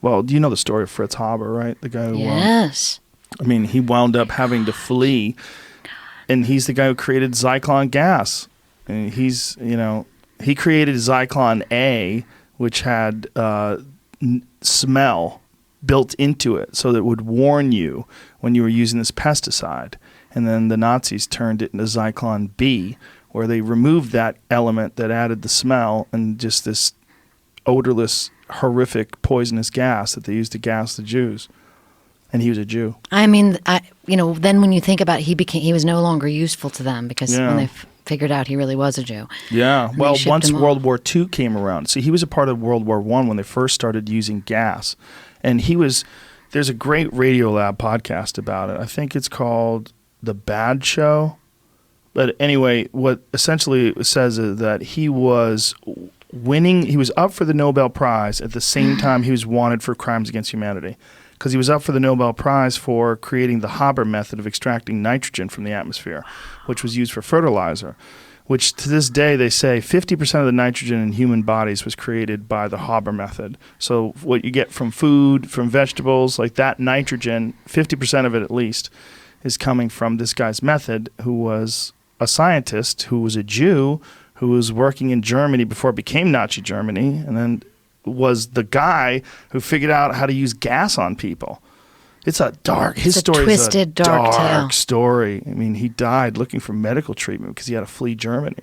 Well, do you know the story of Fritz Haber, right? The guy who, Yes. he wound up having to flee, and he's the guy who created Zyklon gas. And he created Zyklon A, which had smell built into it, so that it would warn you when you were using this pesticide. And then the Nazis turned it into Zyklon B, where they removed that element that added the smell and just this odorless, horrific, poisonous gas that they used to gas the Jews. And he was a Jew. I mean, then when you think about it, he was no longer useful to them because when they figured out he really was a Jew. Yeah. Well, once him World War II came around, see, he was a part of World War I when they first started using gas. And there's a great Radiolab podcast about it. I think it's called The Bad Show. But anyway, what essentially it says is that he was up for the Nobel Prize at the same time he was wanted for crimes against humanity. Because he was up for the Nobel Prize for creating the Haber method of extracting nitrogen from the atmosphere, which was used for fertilizer, which to this day they say 50% of the nitrogen in human bodies was created by the Haber method. So what you get from food, from vegetables, like that nitrogen, 50% of it at least, is coming from this guy's method, who was a scientist, who was a Jew, who was working in Germany before it became Nazi Germany, and then was the guy who figured out how to use gas on people. It's a twisted, dark tale. Story. I mean, he died looking for medical treatment because he had to flee Germany.